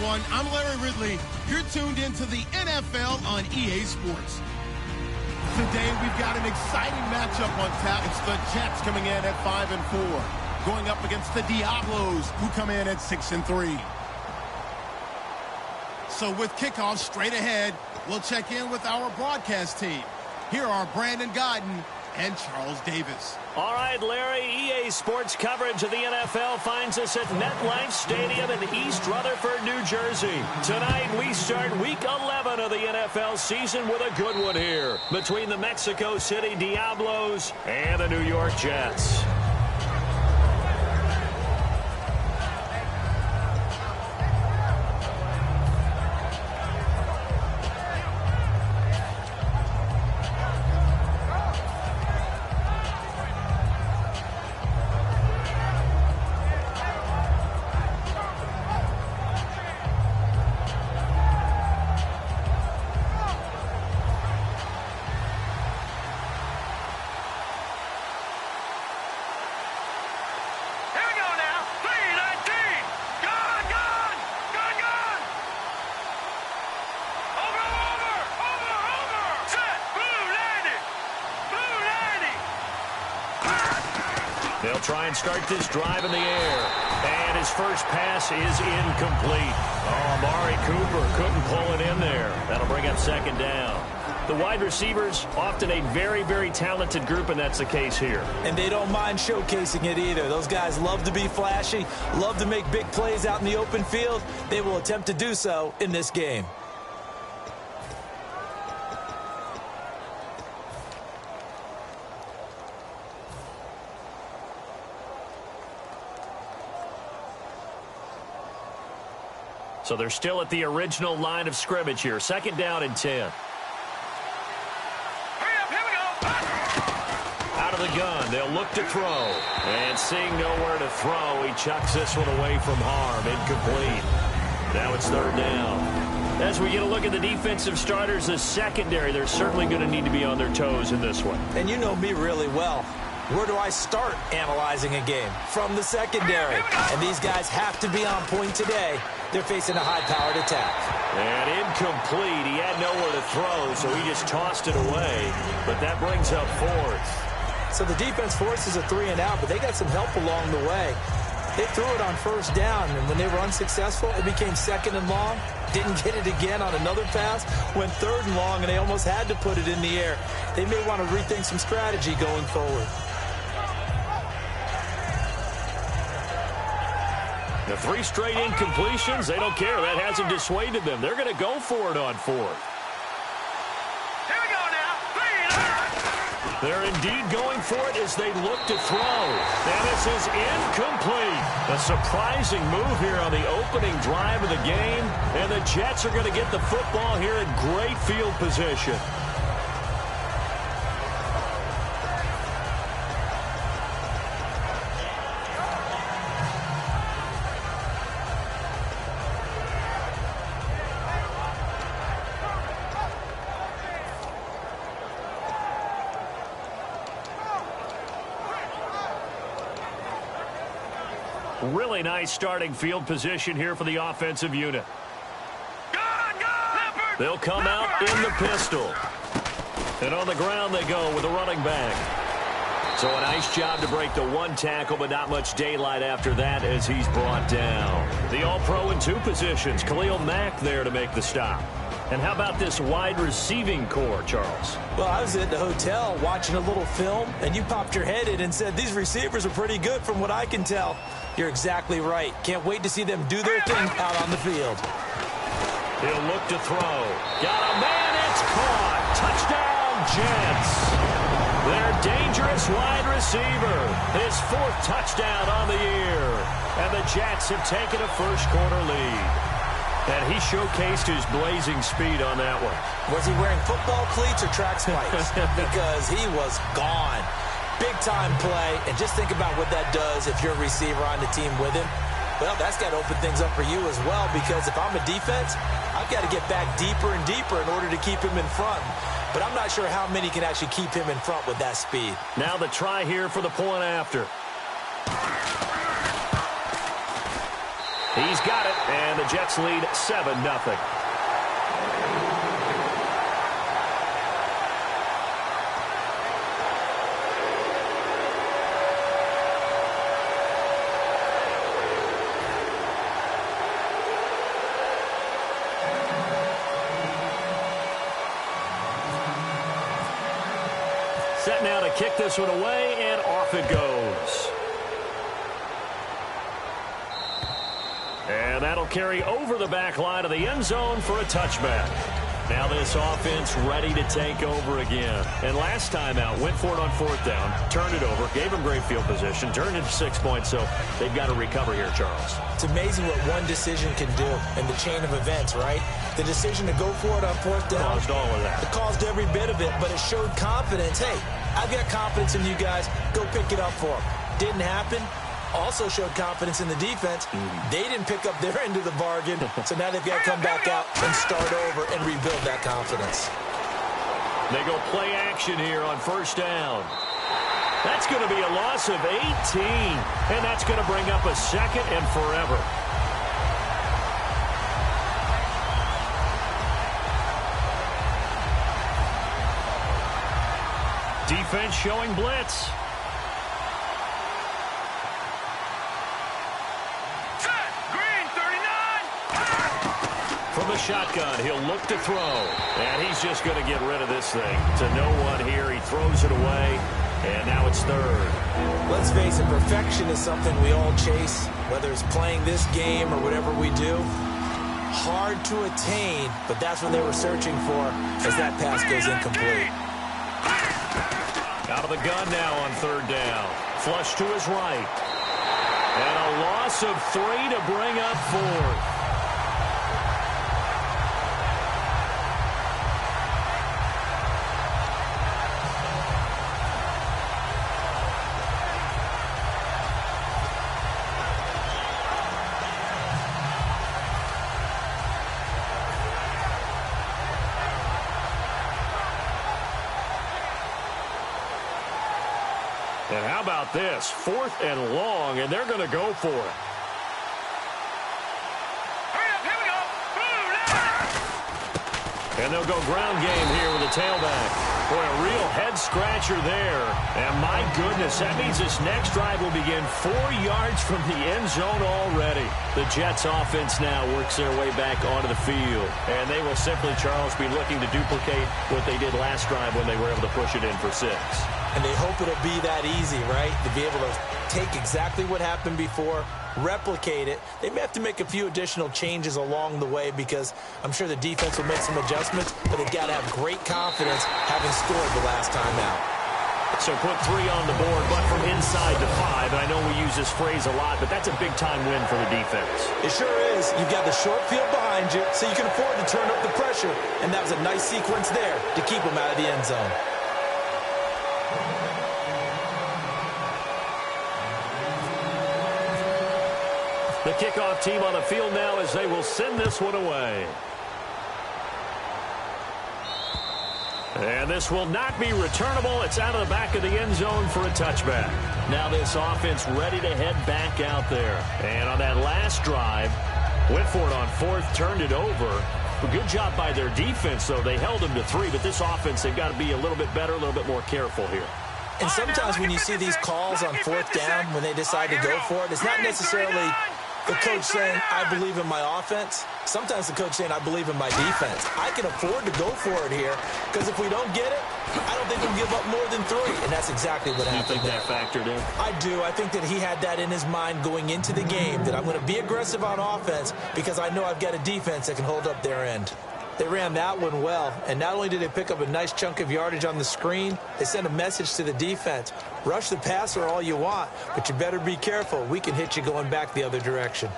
everyone. I'm Larry Ridley. You're tuned into the NFL on EA Sports. Today, we've got an exciting matchup on tap. It's the Jets coming in at 5-4, going up against the Diablos, who come in at 6-3. So with kickoff straight ahead, we'll check in with our broadcast team. Here are Brandon Godden and Charles Davis. All right, Larry, EA Sports coverage of the NFL finds us at MetLife Stadium in East Rutherford, New Jersey. Tonight, we start Week 11 of the NFL season with a good one here between the Mexico City Diablos and the New York Jets. They'll try and start this drive in the air. And his first pass is incomplete. Oh, Amari Cooper couldn't pull it in there. That'll bring up second down. The wide receivers, often a very, very talented group, and that's the case here. And they don't mind showcasing it either. Those guys love to be flashy, love to make big plays out in the open field. They will attempt to do so in this game. So they're still at the original line of scrimmage here. Second down and 10. Out of the gun, they'll look to throw. And seeing nowhere to throw, he chucks this one away from harm. Incomplete. Now it's third down. As we get a look at the defensive starters, the secondary, they're certainly going to need to be on their toes in this one. And you know me really well. Where do I start analyzing a game? From the secondary. And these guys have to be on point today. They're facing a high-powered attack. And incomplete. He had nowhere to throw, so he just tossed it away. But that brings up fourth. So the defense forces a 3-and-out, but they got some help along the way. They threw it on first down, and when they were unsuccessful, it became second and long. Didn't get it again on another pass. Went third and long, and they almost had to put it in the air. They may want to rethink some strategy going forward. The 3 straight incompletions, they don't care. That hasn't dissuaded them. They're going to go for it on fourth. Here we go now. 3 and out. They're indeed going for it as they look to throw. And this is incomplete. A surprising move here on the opening drive of the game. And the Jets are going to get the football here in great field position. Really nice starting field position here for the offensive unit. They'll come out in the pistol. And on the ground they go with a running back. So a nice job to break the one tackle, but not much daylight after that as he's brought down. The All-Pro in 2 positions. Khalil Mack there to make the stop. And how about this wide receiving core, Charles? Well, I was at the hotel watching a little film, and you popped your head in and said, these receivers are pretty good from what I can tell. You're exactly right. Can't wait to see them do their thing out on the field. He'll look to throw. Got a man, it's caught. Touchdown, Jets. Their dangerous wide receiver. His 4th touchdown on the year. And the Jets have taken a first-quarter lead. And he showcased his blazing speed on that one. Was he wearing football cleats or track spikes? Because he was gone. Big-time play. And just think about what that does if you're a receiver on the team with him. Well, that's got to open things up for you as well, because if I'm a defense, I've got to get back deeper and deeper in order to keep him in front. But I'm not sure how many can actually keep him in front with that speed. Now the try here for the point after. He's got it, and the Jets lead 7-0. Set now to kick this one away, and off it goes. And that'll carry over the back line of the end zone for a touchback. Now this offense ready to take over again. And last time out, went for it on 4th down, turned it over, gave them great field position, turned it to 6 points, so they've got to recover here, Charles. It's amazing what one decision can do in the chain of events, right? The decision to go for it on 4th down. Caused all of that. It caused every bit of it, but it showed confidence. Hey, I've got confidence in you guys. Go pick it up for them. Didn't happen. Also showed confidence in the defense. They didn't pick up their end of the bargain, so now they've got to come back out and start over and rebuild that confidence. They go play action here on 1st down. That's going to be a loss of 18, and that's going to bring up a 2nd and forever. Defense showing blitz. From the shotgun, he'll look to throw. And he's just going to get rid of this thing. To no one here, he throws it away. And now it's 3rd. Let's face it, perfection is something we all chase, whether it's playing this game or whatever we do. Hard to attain, but that's what they were searching for as that pass goes incomplete. Out of the gun now on 3rd down. Flush to his right. And a loss of 3 to bring up 4th. And how about this? 4th and long, and they're going to go for it. Hurry up, here we go. And they'll go ground game here with a tailback. Boy, a real head-scratcher there. And my goodness, that means this next drive will begin 4 yards from the end zone already. The Jets offense now works their way back onto the field. And they will simply, Charles, be looking to duplicate what they did last drive when they were able to push it in for 6. And they hope it'll be that easy, right? To be able to take exactly what happened before, replicate it. They may have to make a few additional changes along the way because I'm sure the defense will make some adjustments, but they've got to have great confidence having scored the last time out. So put 3 on the board, but from inside to 5. And I know we use this phrase a lot, but that's a big-time win for the defense. It sure is. You've got the short field behind you, so you can afford to turn up the pressure. And that was a nice sequence there to keep them out of the end zone. The kickoff team on the field now as they will send this one away. And this will not be returnable. It's out of the back of the end zone for a touchback. Now this offense ready to head back out there. And on that last drive, went for it on 4th, turned it over. A good job by their defense, though. They held them to 3, but this offense, they've got to be a little bit better, a little bit more careful here. And sometimes when you see these calls on 4th down, when they decide to go for it, it's not necessarily the coach saying, I believe in my offense. Sometimes the coach saying, I believe in my defense. I can afford to go for it here because if we don't get it, I don't think we'll give up more than 3. And that's exactly what happened. You think that factored in? I do. I think that he had that in his mind going into the game, that I'm going to be aggressive on offense because I know I've got a defense that can hold up their end. They ran that one well, and not only did they pick up a nice chunk of yardage on the screen, they sent a message to the defense. Rush the passer all you want, but you better be careful. We can hit you going back the other direction.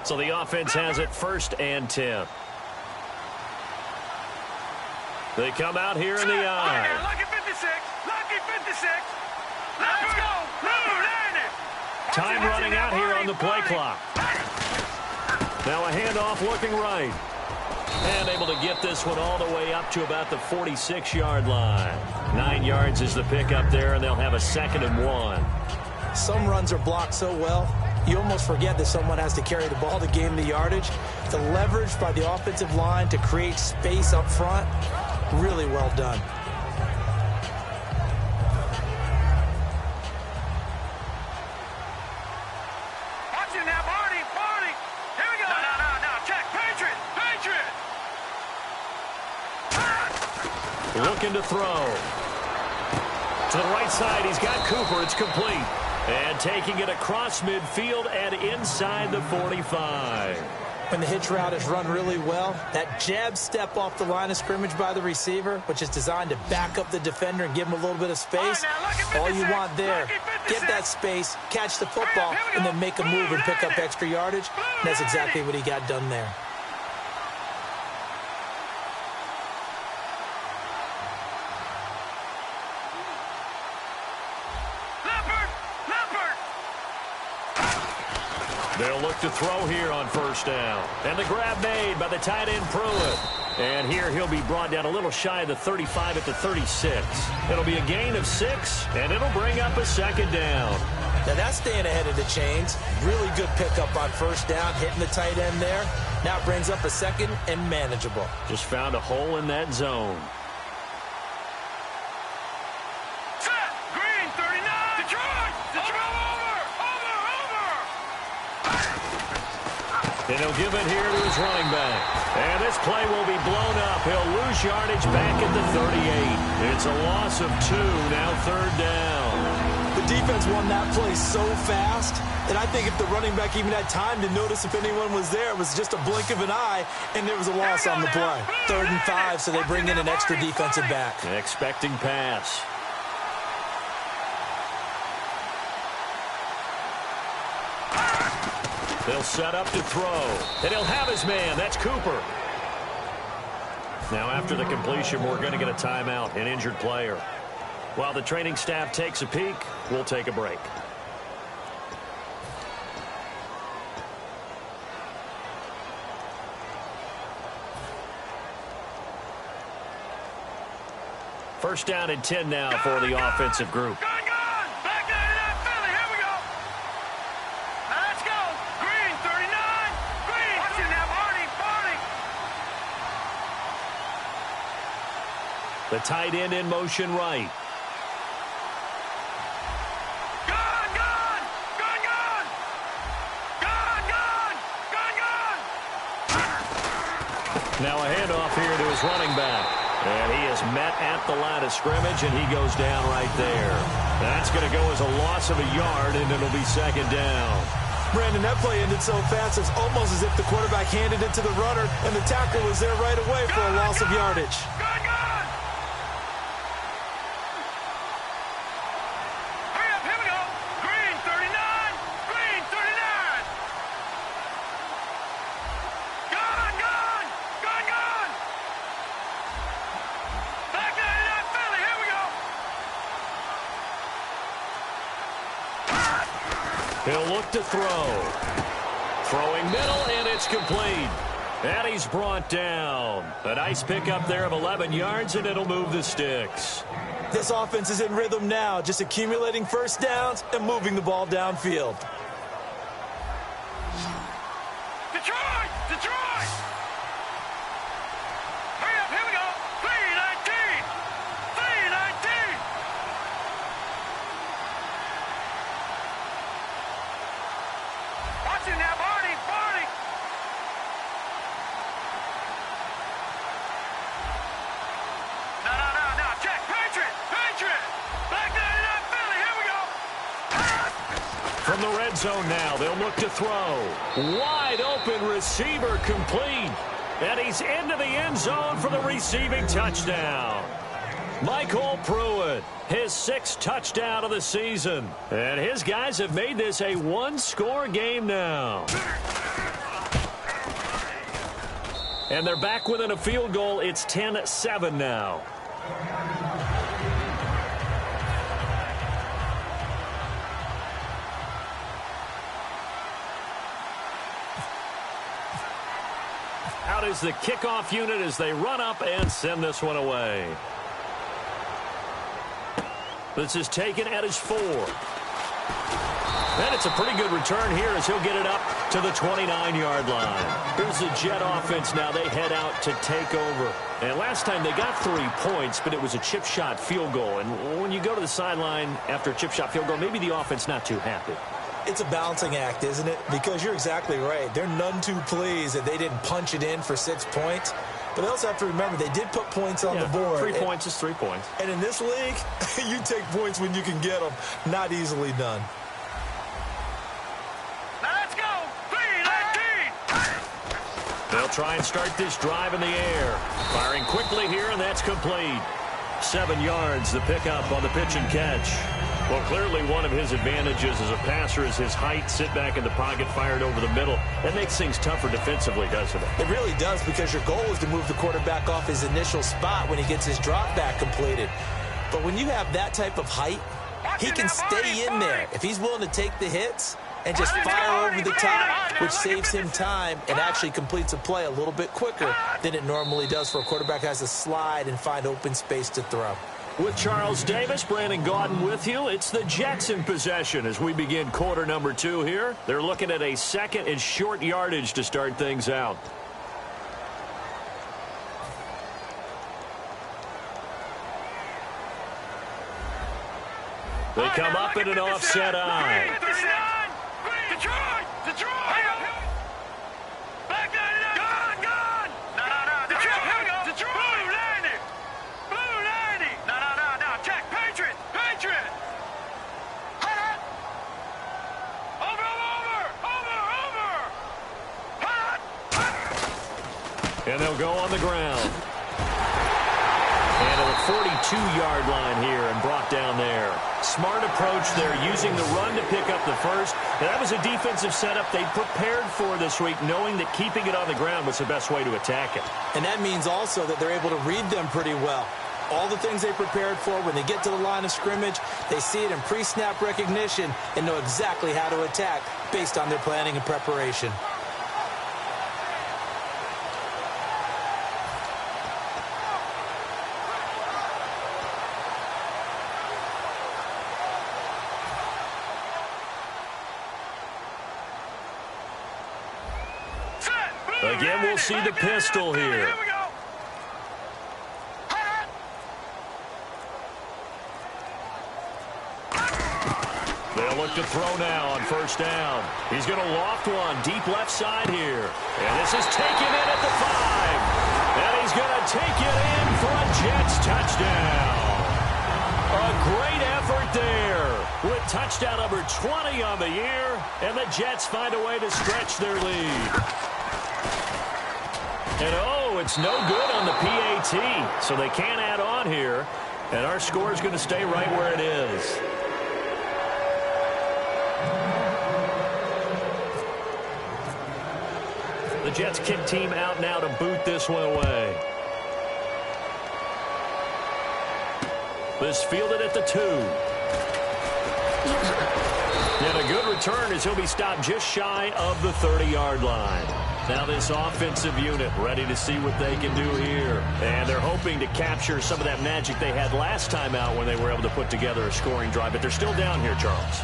So the offense has it 1st and 10. They come out here in the eye. Lucky 56. Lucky 56. Let's go. Move, Time running out here on the play clock. Now a handoff looking right. And able to get this one all the way up to about the 46-yard line. 9 yards is the pickup there, and they'll have a 2nd and 1. Some runs are blocked so well, you almost forget that someone has to carry the ball to gain the yardage. The leverage by the offensive line to create space up front, really well done. Looking to throw. To the right side, he's got Cooper. It's complete. And taking it across midfield and inside the 45. When the hitch route is run really well, that jab step off the line of scrimmage by the receiver, which is designed to back up the defender and give him a little bit of space, all you want there, get that space, catch the football, and then make a move and pick up extra yardage. And that's exactly what he got done there. They'll look to throw here on 1st down. And the grab made by the tight end Pruitt. And here he'll be brought down a little shy of the 35 at the 36. It'll be a gain of 6, and it'll bring up a 2nd down. Now that's staying ahead of the chains. Really good pickup on 1st down, hitting the tight end there. Now it brings up a 2nd and manageable. Just found a hole in that zone. And he'll give it here to his running back. And this play will be blown up. He'll lose yardage back at the 38. It's a loss of 2, now 3rd down. The defense won that play so fast that I think if the running back even had time to notice if anyone was there, it was just a blink of an eye, and there was a loss on the play. 3rd and 5, so they bring in an extra defensive back. Expecting pass. They'll set up to throw. And he'll have his man. That's Cooper. Now after the completion, we're going to get a timeout, an injured player. While the training staff takes a peek, we'll take a break. First down and 10 now for the offensive group. The tight end in motion right. Now a handoff here to his running back. And he is met at the line of scrimmage, and he goes down right there. That's going to go as a loss of a yard, and it'll be 2nd down. Brandon, that play ended so fast, it's almost as if the quarterback handed it to the runner, and the tackle was there right away for a loss of yardage. He'll look to throw. Throwing middle, and it's complete. And he's brought down. A nice pickup there of 11 yards, and it'll move the sticks. This offense is in rhythm now, just accumulating 1st downs and moving the ball downfield. Detroit! Detroit! Hurry up, here we go. 3-19! 3-19! Watch it now, Barney! Barney! No. Check! Patriot! Patriot! Back 99 Philly, here we go! From the red zone now, they'll look to throw. Wide open receiver complete. And he's into the end zone for the receiving touchdown. Michael Pruitt, his 6th touchdown of the season. And his guys have made this a 1-score game now. And they're back within a field goal. It's 10-7 now. Out is the kickoff unit as they run up and send this one away. This is taken at his 4. And it's a pretty good return here as he'll get it up to the 29-yard line. Here's the Jet offense now. They head out to take over. And last time they got 3 points, but it was a chip shot field goal. And when you go to the sideline after a chip shot field goal, maybe the offense not too happy. It's a balancing act, isn't it? Because you're exactly right. They're none too pleased that they didn't punch it in for 6 points. But they also have to remember they did put points on the board. 3 points is 3 points. And in this league, you take points when you can get them. Not easily done. Now let's go. 3-19. They'll try and start this drive in the air. Firing quickly here, and that's complete. 7 yards, the pickup on the pitch and catch. Well, clearly one of his advantages as a passer is his height. Sit back in the pocket, fired over the middle. That makes things tougher defensively, doesn't it? It really does, because your goal is to move the quarterback off his initial spot when he gets his drop back completed. But when you have that type of height, he can stay in there if he's willing to take the hits and just fire over the top, which saves him time and actually completes a play a little bit quicker than it normally does for a quarterback who has to slide and find open space to throw. With Charles Davis, Brandon Gaudin with you. It's the Jets in possession as we begin quarter number 2 here. They're looking at a 2nd and short yardage to start things out. They come up in an offset eye. Detroit! Back 99! Gone! No. Detroit! Blue 90! Blue 90! No. Check! Patriot! Over! And they'll go on the ground. And a 42-yard line here and brought down there. Smart approach there, using the run to pick up the first. And that was a defensive setup they prepared for this week, knowing that keeping it on the ground was the best way to attack it. And that means also that they're able to read them pretty well. All the things they prepared for, when they get to the line of scrimmage, they see it in pre-snap recognition and know exactly how to attack based on their planning and preparation. Again, we'll see the pistol here. They'll look to throw now on first down. He's going to loft one deep left side here. And this is taken in at the 5. And he's going to take it in for a Jets touchdown. A great effort there with touchdown number 20 on the year. And the Jets find a way to stretch their lead. And, oh, it's no good on the PAT, so they can't add on here. And our score is going to stay right where it is. The Jets kick team out now to boot this one away. This fielded at the 2. And a good return as he'll be stopped just shy of the 30-yard line. Now this offensive unit ready to see what they can do here. And they're hoping to capture some of that magic they had last time out when they were able to put together a scoring drive. But they're still down here, Charles.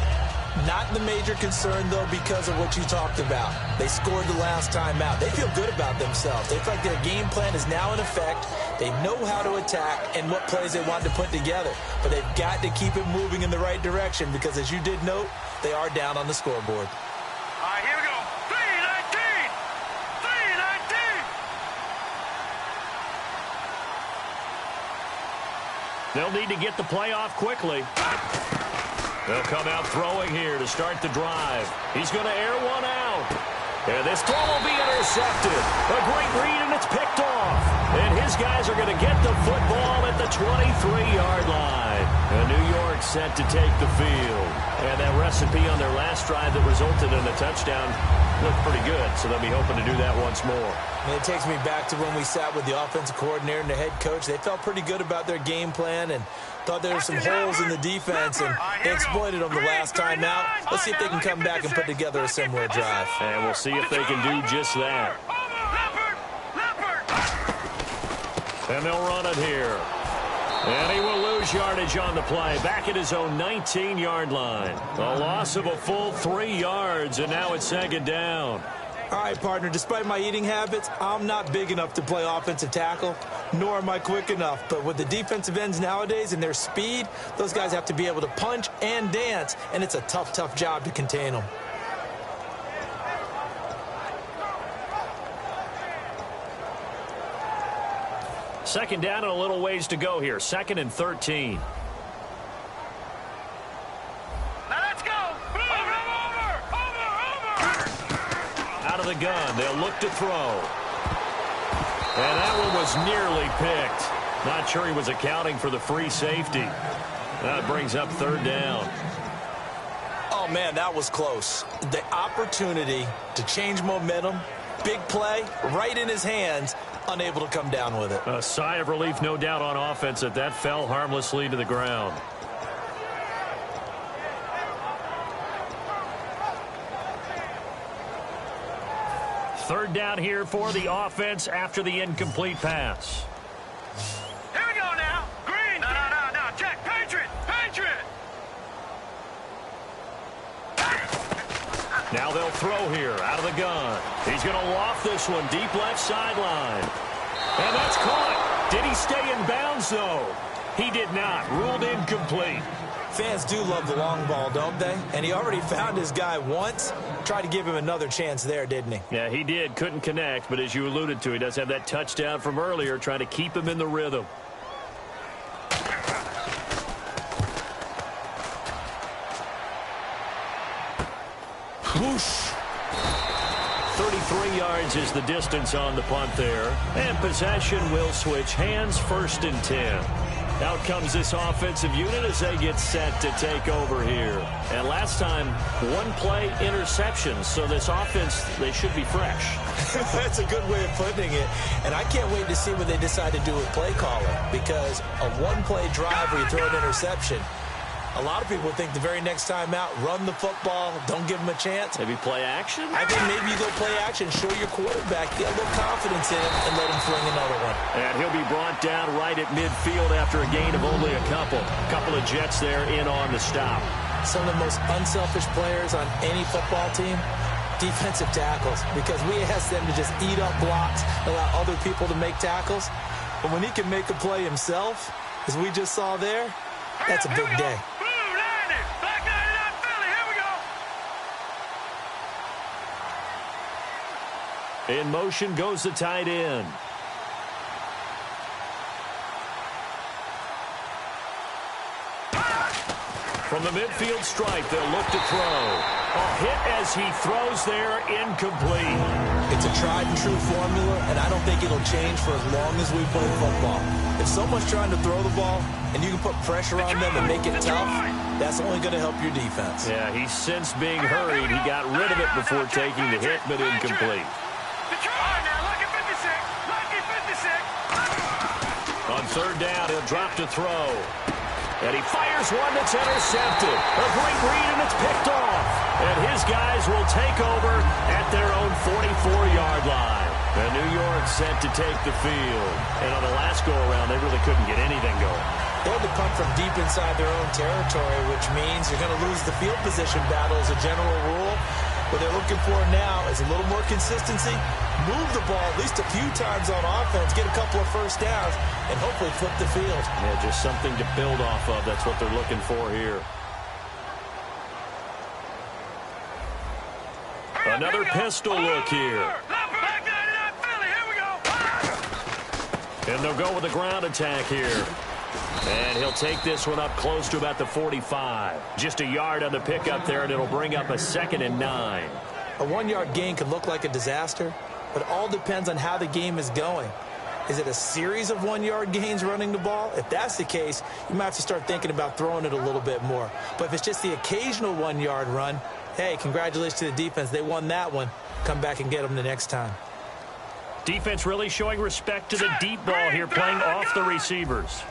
Not the major concern, though, because of what you talked about. They scored the last time out. They feel good about themselves. They feel like their game plan is now in effect. They know how to attack and what plays they want to put together. But they've got to keep it moving in the right direction because, as you did note, they are down on the scoreboard. All right, here we go. 3-19! 3-19! They'll need to get the play off quickly. They'll come out throwing here to start the drive. He's going to air one out. And this throw will be intercepted. A great read, and it's picked off. And his guys are going to get the football at the 23-yard line. And New York set to take the field. And that recipe on their last drive that resulted in a touchdown looked pretty good, so they'll be hoping to do that once more. And it takes me back to when we sat with the offensive coordinator and the head coach. They felt pretty good about their game plan and thought there were some holes in the defense, and they exploited them the last time out. Let's see if they can come back and put together a similar drive. And we'll see if they can do just that. And they'll run it here. And he will lose yardage on the play. Back at his own 19-yard line. A loss of a full 3 yards, and now it's second down. All right, partner, despite my eating habits, I'm not big enough to play offensive tackle, nor am I quick enough. But with the defensive ends nowadays and their speed, those guys have to be able to punch and dance, and it's a tough, tough job to contain them. Second down and a little ways to go here. 2nd and 13. Now let's go. Over. Out of the gun. They'll look to throw. And that one was nearly picked. Not sure he was accounting for the free safety. That brings up 3rd down. Oh, man, that was close. The opportunity to change momentum, big play, right in his hands, unable to come down with it. A sigh of relief, no doubt, on offense that fell harmlessly to the ground. Third down here for the offense after the incomplete pass. Here we go now. Green. No. Check. Patriot. Now they'll throw here out of the gun. He's going to loft this one deep left sideline. And that's caught. Did he stay in bounds, though? He did not. Ruled incomplete. Fans do love the long ball, don't they? And he already found his guy once. Tried to give him another chance there, didn't he? Yeah, he did. Couldn't connect, but as you alluded to, he does have that touchdown from earlier, trying to keep him in the rhythm. Whoosh. 33 yards is the distance on the punt there. And possession will switch hands, 1st and 10. Out comes this offensive unit as they get set to take over here. And last time, 1-play interception. So this offense, they should be fresh. That's a good way of putting it. And I can't wait to see what they decide to do with play calling. Because a 1-play drive where you throw an interception, a lot of people think the very next time out, run the football, don't give him a chance. Maybe play action? I think maybe you go play action, show your quarterback, get a little confidence in him, and let him fling another one. And he'll be brought down right at midfield after a gain of only a couple. Couple of Jets there in on the stop. Some of the most unselfish players on any football team, defensive tackles, because we ask them to just eat up blocks, allow other people to make tackles. But when he can make a play himself, as we just saw there, that's a big day. In motion goes the tight end. From the midfield stripe, they'll look to throw. A hit as he throws there, incomplete. It's a tried-and-true formula, and I don't think it'll change for as long as we play football. If someone's trying to throw the ball, and you can put pressure on them and make it tough, that's only going to help your defense. Yeah, he's since being hurried. He got rid of it before taking the hit, but incomplete. On 3rd down, he'll drop to throw. And he fires one that's intercepted. A great read, and it's picked off. And his guys will take over at their own 44-yard line. And New York set to take the field. And on the last go-around, they really couldn't get anything going. They had to punt from deep inside their own territory, which means you're going to lose the field position battle as a general rule. What they're looking for now is a little more consistency, move the ball at least a few times on offense, get a couple of first downs, and hopefully flip the field. Yeah, just something to build off of. That's what they're looking for here. Another pistol look here. And they'll go with a ground attack here. And he'll take this one up close to about the 45. Just a yard on the pickup there, and it'll bring up a 2nd and 9. A 1-yard gain could look like a disaster, but it all depends on how the game is going. Is it a series of 1-yard gains running the ball? If that's the case, you might have to start thinking about throwing it a little bit more. But if it's just the occasional 1-yard run, hey, congratulations to the defense. They won that one. Come back and get them the next time. Defense really showing respect to the deep ball here, playing off the receivers.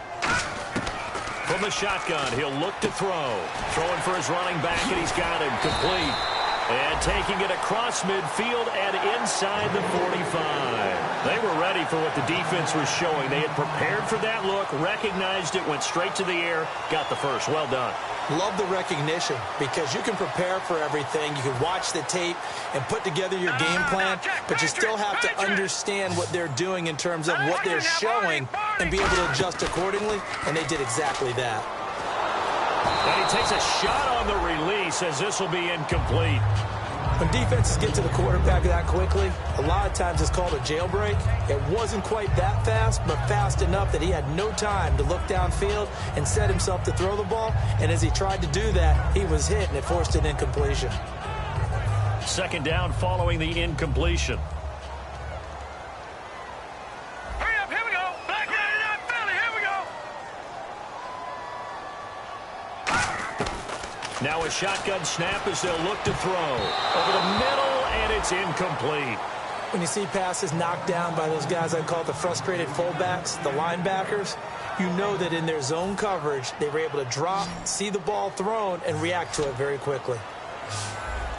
From the shotgun, he'll look to throw. Throwing for his running back, and he's got him complete. And taking it across midfield and inside the 45. They were ready for what the defense was showing. They had prepared for that look, recognized it, went straight to the air, got the first. Well done. Love the recognition because you can prepare for everything. You can watch the tape and put together your game plan, but you still have to understand what they're doing in terms of what they're showing and be able to adjust accordingly, and they did exactly that. And he takes a shot on the release as this will be incomplete. When defenses get to the quarterback that quickly, a lot of times it's called a jailbreak. It wasn't quite that fast, but fast enough that he had no time to look downfield and set himself to throw the ball. And as he tried to do that, he was hit, and it forced an incompletion. Second down following the incompletion. Hurry up, here we go. Black 99 Philly, here we go. Now a shotgun snap as they'll look to throw. Over the middle, and it's incomplete. When you see passes knocked down by those guys I call the frustrated fullbacks, the linebackers, you know that in their zone coverage, they were able to drop, see the ball thrown, and react to it very quickly.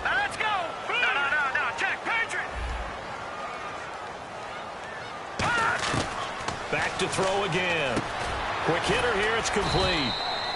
Now let's go. No. Check, Patriot. Back to throw again. Quick hitter here, it's complete.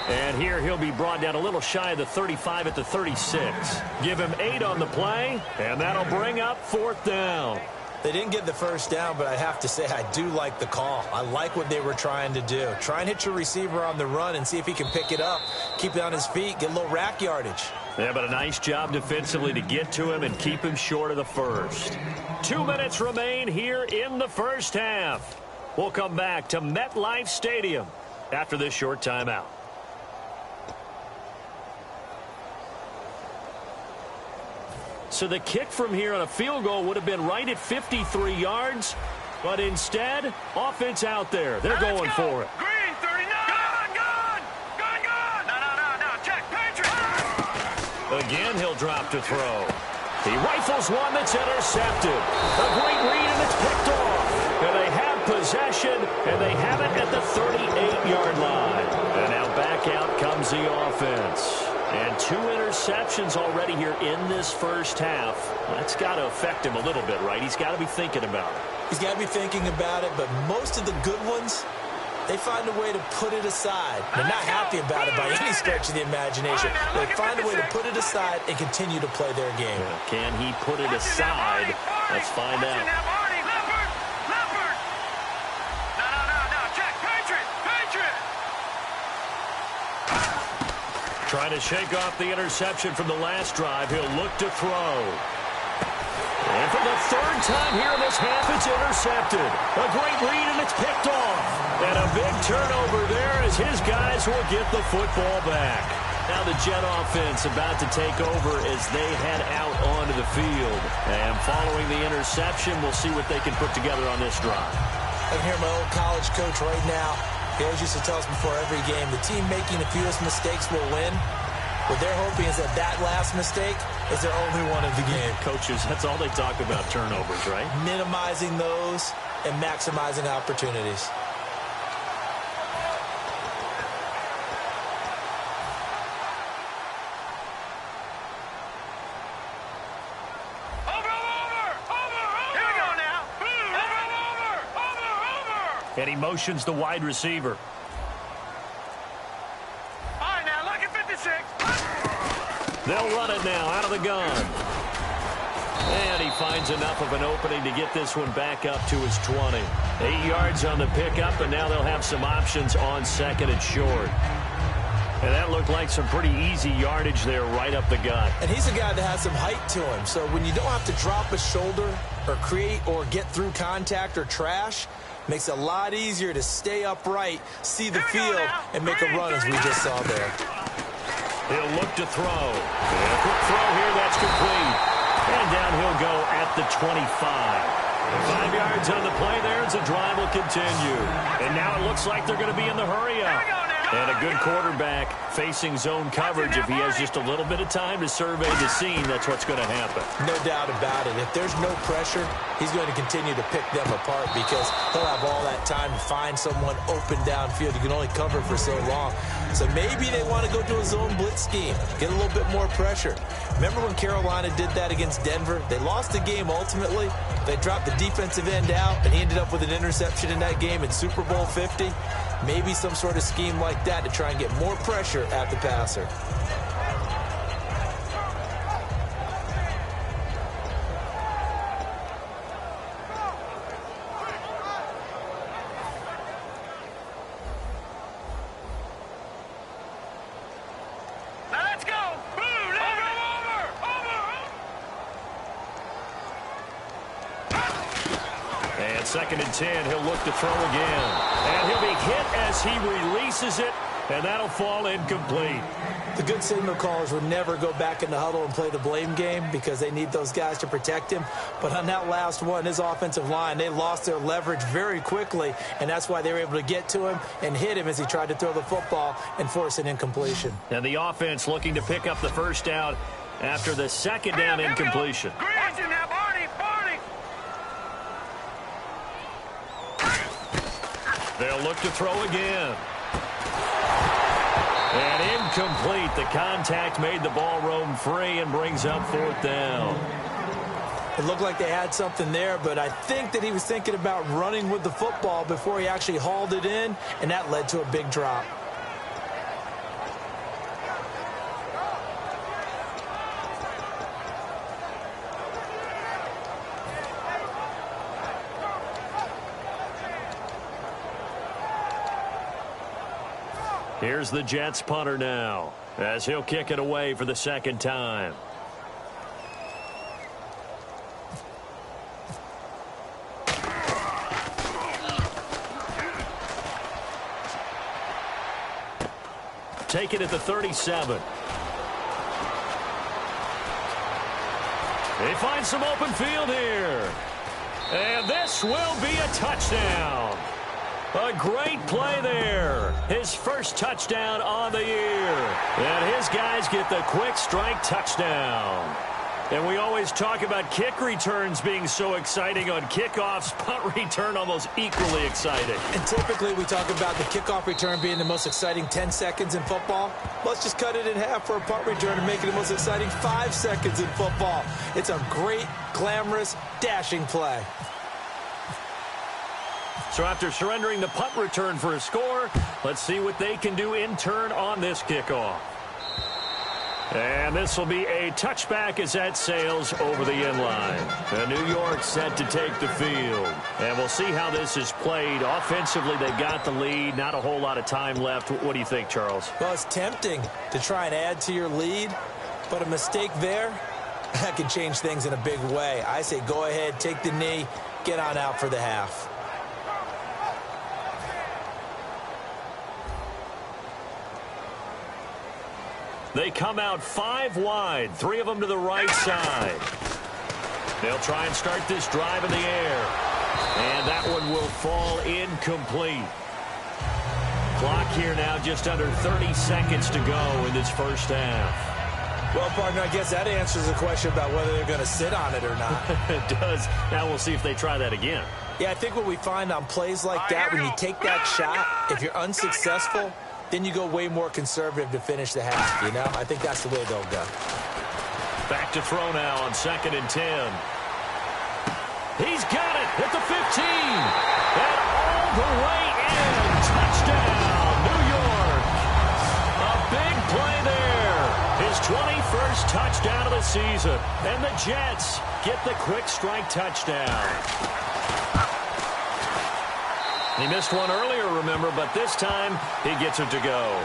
And here he'll be brought down a little shy of the 35 at the 36. Give him 8 on the play, and that'll bring up fourth down. They didn't get the first down, but I have to say I do like the call. I like what they were trying to do. Try and hit your receiver on the run and see if he can pick it up, keep it on his feet, get a little rack yardage. Yeah, but a nice job defensively to get to him and keep him short of the first. 2 minutes remain here in the first half. We'll come back to MetLife Stadium after this short timeout. So the kick from here on a field goal would have been right at 53 yards. But instead, offense out there. They're going for it. Green, 39. Gone. No. Check, Patriot. Again, he'll drop to throw. He rifles one that's intercepted. A great read, and it's picked off. And they have possession, and they have it at the 38-yard line. And now back out comes the offense. And 2 interceptions already here in this first half. That's got to affect him a little bit, right? He's got to be thinking about it. He's got to be thinking about it, but most of the good ones, they find a way to put it aside. They're not happy about it by any stretch of the imagination. They find a way to put it aside and continue to play their game. Yeah, can he put it aside? Let's find out. Leopard. No. Check, Patriot. Trying to shake off the interception from the last drive. He'll look to throw. And for the third time here in this half, it's intercepted. A great read, and it's picked off. And a big turnover there as his guys will get the football back. Now the Jet offense about to take over as they head out onto the field. And following the interception, we'll see what they can put together on this drive. I can hear my old college coach right now. He always used to tell us before every game, the team making the fewest mistakes will win. What they're hoping is that last mistake is their only one of the game. Coaches, that's all they talk about, turnovers, right? Minimizing those and maximizing opportunities. Here we go now. Over. And he motions the wide receiver. All right, now look at 56. They'll run it now out of the gun. And he finds enough of an opening to get this one back up to his 20. 8 yards on the pickup, and now they'll have some options on second and short. And that looked like some pretty easy yardage there right up the gut. And he's a guy that has some height to him. So when you don't have to drop a shoulder or create or get through contact or trash, makes it a lot easier to stay upright, see the field, and make a run as we just saw there. He'll look to throw. And a quick throw here, that's complete. And down he'll go at the 25. 5 yards on the play there as the drive will continue. And now it looks like they're going to be in the hurry up. Here we go now. And a good quarterback facing zone coverage. If he has just a little bit of time to survey the scene, that's what's going to happen. No doubt about it. If there's no pressure, he's going to continue to pick them apart because he'll have all that time to find someone open downfield. You can only cover for so long. So maybe they want to go to a zone blitz scheme, get a little bit more pressure. Remember when Carolina did that against Denver? They lost the game ultimately. They dropped the defensive end out, and he ended up with an interception in that game in Super Bowl 50. Maybe some sort of scheme like that to try and get more pressure at the passer. Let's go. Blue, And 2nd and 10, he'll look to throw again. And he'll be hit as he releases it, and that'll fall incomplete. The good signal callers would never go back in the huddle and play the blame game because they need those guys to protect him. But on that last one, his offensive line, they lost their leverage very quickly, and that's why they were able to get to him and hit him as he tried to throw the football and force an incompletion. And the offense looking to pick up the first down after the 2nd down incompletion. Watching that, Barney. They'll look to throw again. And incomplete. The contact made the ball roam free and brings up 4th down. It looked like they had something there, but I think that he was thinking about running with the football before he actually hauled it in, and that led to a big drop. Here's the Jets punter now, as he'll kick it away for the 2nd time. Take it at the 37. They find some open field here. And this will be a touchdown. A great play there. His first touchdown on the year. And his guys get the quick strike touchdown. And we always talk about kick returns being so exciting on kickoffs. Punt return almost equally exciting. And typically we talk about the kickoff return being the most exciting 10 seconds in football. Let's just cut it in half for a punt return and make it the most exciting 5 seconds in football. It's a great, glamorous, dashing play. So after surrendering the punt return for a score, let's see what they can do in turn on this kickoff. And this will be a touchback as that sails over the end line. And New York set to take the field. And we'll see how this is played. Offensively, they got the lead. Not a whole lot of time left. What do you think, Charles? Well, it's tempting to try and add to your lead, but a mistake there, that can change things in a big way. I say go ahead, take the knee, get on out for the half. They come out 5 wide, 3 of them to the right side. They'll try and start this drive in the air. And that one will fall incomplete. Clock here now just under 30 seconds to go in this first half. Well, partner, I guess that answers the question about whether they're going to sit on it or not. It does. Now we'll see if they try that again. Yeah, I think what we find on plays like that, when you take that shot, if you're unsuccessful, then you go way more conservative to finish the half, you know? I think that's the way they'll go. Back to throw now on 2nd and 10. He's got it at the 15. And all the way in. Touchdown, New York. A big play there. His 21st touchdown of the season. And the Jets get the quick strike touchdown. He missed one earlier, remember, but this time he gets it to go.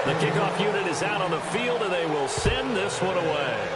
The kickoff unit is out on the field, and they will send this one away.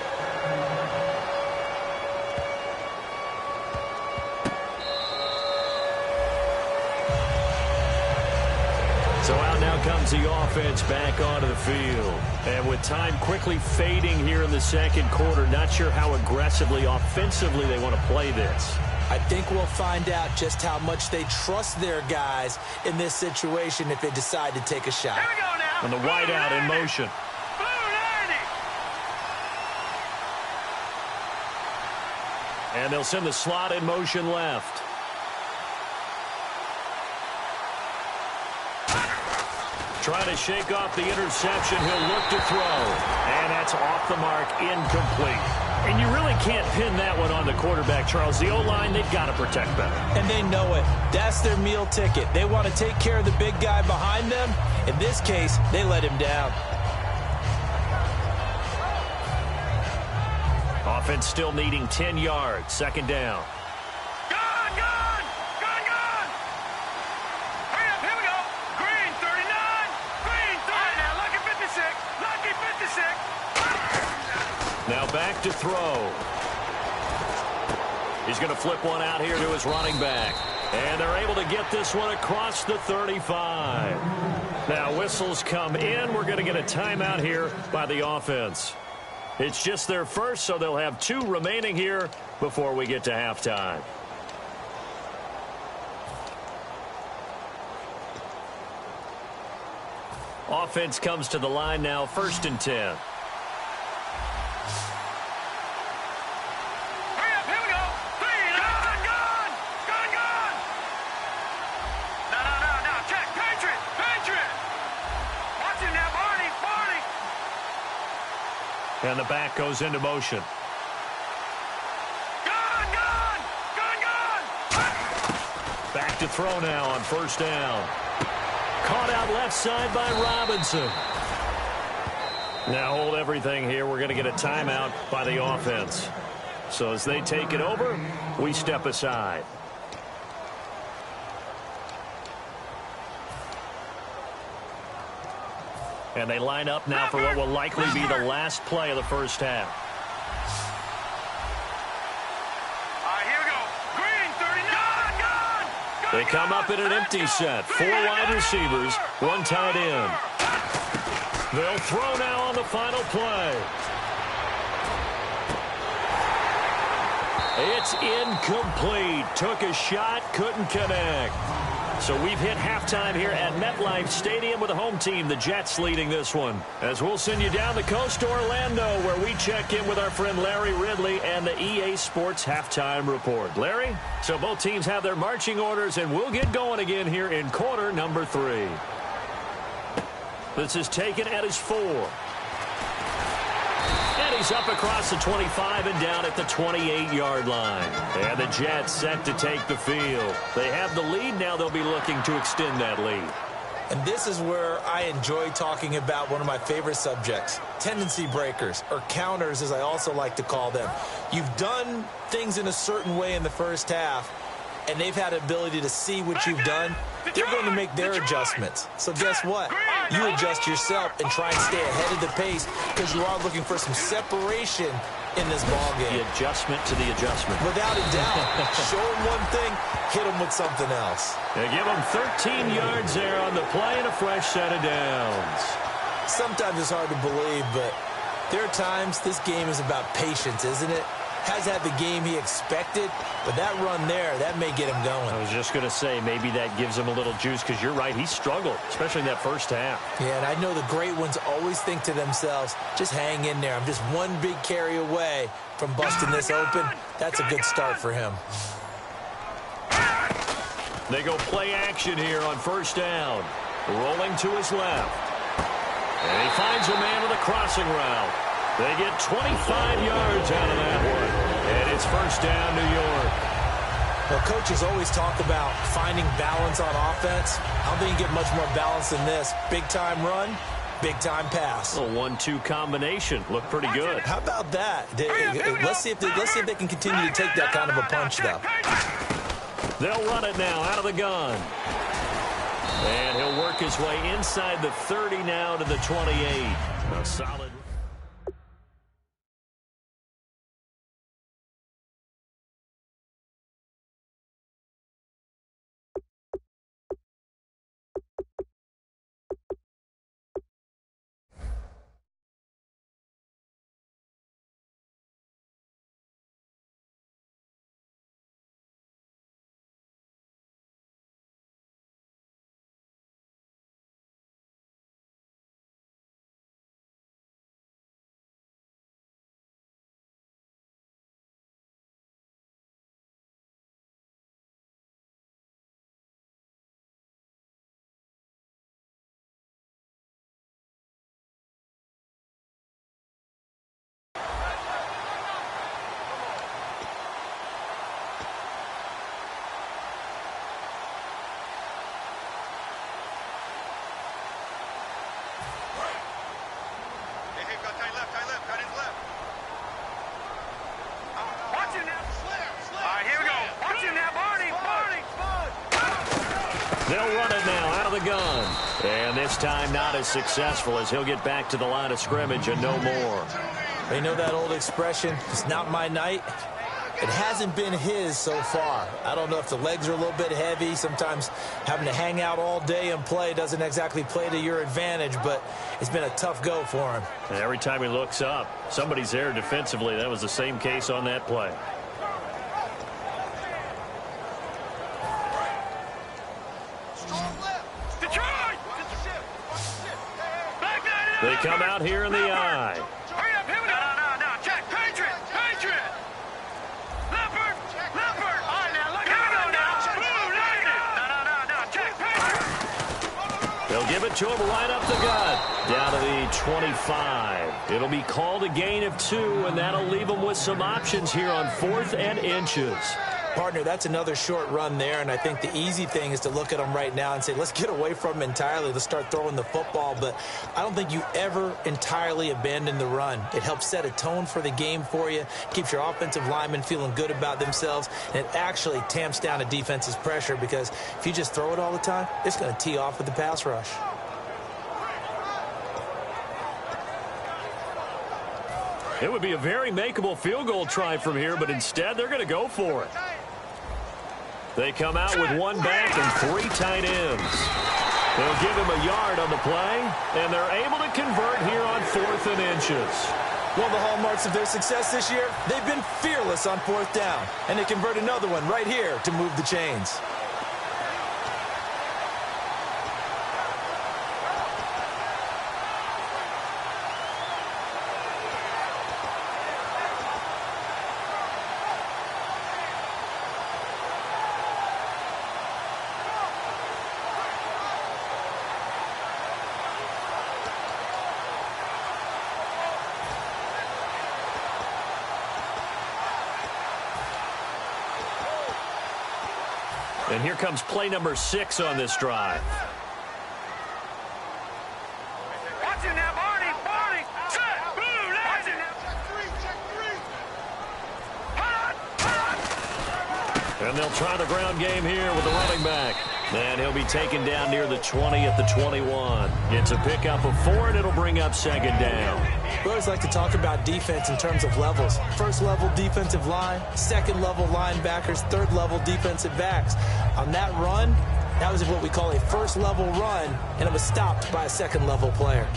So out now comes comes the offense back onto the field. And with time quickly fading here in the second quarter, not sure how aggressively, offensively they want to play this. I think we'll find out just how much they trust their guys in this situation if they decide to take a shot. Here we go now. And the wideout in motion. Blue 90. And they'll send the slot in motion left. Trying to shake off the interception. He'll look to throw. And that's off the mark, incomplete. And you really can't pin that one on the quarterback, Charles. The O-line, they've got to protect better. And they know it. That's their meal ticket. They want to take care of the big guy behind them. In this case, they let him down. Offense still needing 10 yards. Second down. Gone, gone, gone, gone. Hurry up, here we go. Green 39, green 30. All right, now, lucky 56, lucky 56. Now back to throw. He's going to flip one out here to his running back. And they're able to get this one across the 35. Now whistles come in. We're going to get a timeout here by the offense. It's just their first, so they'll have 2 remaining here before we get to halftime. Offense comes to the line now, 1st and 10. Hurry up, here we go. Green, gone, gone, gone, gone. No, check, Patriot, Patriot. Watch him now, Barney, Barney. And the back goes into motion. Gone, gone, gone, gone. Back to throw now on 1st down. Caught out left side by Robinson. Now hold everything here. We're going to get a timeout by the offense. So as they take it over, we step aside. And they line up now for what will likely be the last play of the first half. All right, here we go. Green 39, gone. They come up in an empty set. 4 wide receivers, 1 tight end. They'll throw now on the final play. It's incomplete. Took a shot, couldn't connect. So we've hit halftime here at MetLife Stadium with the home team, the Jets, leading this one. As we'll send you down the coast to Orlando, where we check in with our friend Larry Ridley and the EA Sports Halftime Report. Larry, so both teams have their marching orders, and we'll get going again here in quarter number 3. This is taken at his 4. And he's up across the 25 and down at the 28-yard line. And the Jets set to take the field. They have the lead. Now they'll be looking to extend that lead. And this is where I enjoy talking about one of my favorite subjects, tendency breakers, or counters as I also like to call them. You've done things in a certain way in the first half, and they've had the ability to see what you've done. They're going to make their adjustments. So guess what? You adjust yourself and try and stay ahead of the pace because you are looking for some separation in this ball game. The adjustment to the adjustment. Without a doubt. Show them one thing, hit them with something else. They give them 13 yards there on the play and a fresh set of downs. Sometimes it's hard to believe, but there are times this game is about patience, isn't it? Has had the game he expected, but that run there, that may get him going. I was just going to say, maybe that gives him a little juice, because you're right, he struggled, especially in that first half. Yeah, and I know the great ones always think to themselves, just hang in there. I'm just one big carry away from busting this open. That's a good start for him. They go play action here on 1st down. Rolling to his left. And he finds a man with a crossing route. They get 25 yards out of that one. And it's 1st down, New York. Well, coaches always talk about finding balance on offense. I don't think you get much more balance than this. Big-time run, big-time pass. A 1-2 combination. Looked pretty good. How about that? Let's see if they can continue to take that kind of a punch, though. They'll run it now out of the gun. And he'll work his way inside the 30 now to the 28. A solid. They'll run it now out of the gun. And this time not as successful as he'll get back to the line of scrimmage and no more. They know that old expression, it's not my night. It hasn't been his so far. I don't know if the legs are a little bit heavy. Sometimes having to hang out all day and play doesn't exactly play to your advantage, but it's been a tough go for him. And every time he looks up, somebody's there defensively. That was the same case on that play. They come out here in the eye. Hurry up, here we go. No, check. Patriot. Leopard. All right, now, look. Here we go now. Blue, no, check. Patriot. They'll give it to him right up the gut. Down to the 25. It'll be called a gain of 2, and that'll leave them with some options here on 4th and inches. Partner, that's another short run there, and I think the easy thing is to look at them right now and say, let's get away from them entirely. Let's start throwing the football, but I don't think you ever entirely abandon the run. It helps set a tone for the game for you, keeps your offensive linemen feeling good about themselves, and it actually tamps down a defense's pressure because if you just throw it all the time, it's going to tee off with the pass rush. It would be a very makeable field goal try from here, but instead they're going to go for it. They come out with 1 back and 3 tight ends. They'll give him a yard on the play, and they're able to convert here on 4th and inches. One of the hallmarks of their success this year, they've been fearless on 4th down, and they convert another one right here to move the chains. And here comes play number 6 on this drive. Watch it now, Barney. Set. Blue, watch it now. Check 3. And they'll try the ground game here with the running back. And he'll be taken down near the 20 at the 21. It's a pickup of 4, and it'll bring up 2nd down. We always like to talk about defense in terms of levels. 1st level defensive line, 2nd level linebackers, 3rd level defensive backs. On that run, that was what we call a 1st level run, and it was stopped by a 2nd level player.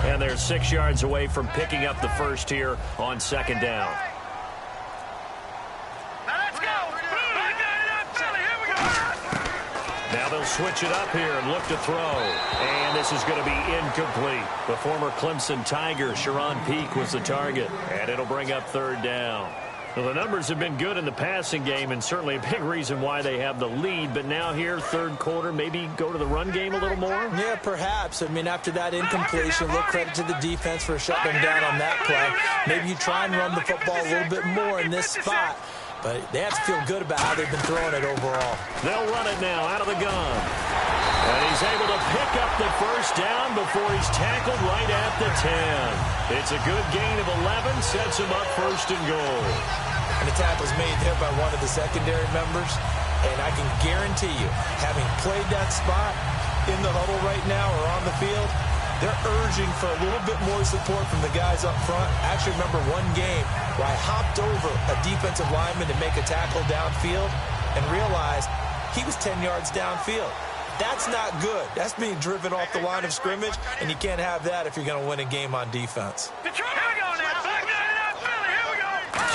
And they're 6 yards away from picking up the first here on 2nd down. Now they'll switch it up here and look to throw. And this is going to be incomplete. The former Clemson Tiger, Sharon Peak, was the target. And it'll bring up 3rd down. Well, the numbers have been good in the passing game, and certainly a big reason why they have the lead. But now here, 3rd quarter, maybe go to the run game a little more? Yeah, perhaps. I mean, after that incompletion, little credit to the defense for shutting them down on that play. Maybe you try and run the football a little bit more in this spot. But they have to feel good about how they've been throwing it overall. They'll run it now out of the gun. And he's able to pick up the 1st down before he's tackled right at the 10. It's a good gain of 11, sets him up 1st and goal. And the tackle's made there by one of the secondary members. And I can guarantee you, having played that spot in the huddle right now or on the field, they're urging for a little bit more support from the guys up front. I actually remember one game where I hopped over a defensive lineman to make a tackle downfield and realized he was 10 yards downfield. That's not good. That's being driven off the line of scrimmage, and you can't have that if you're going to win a game on defense.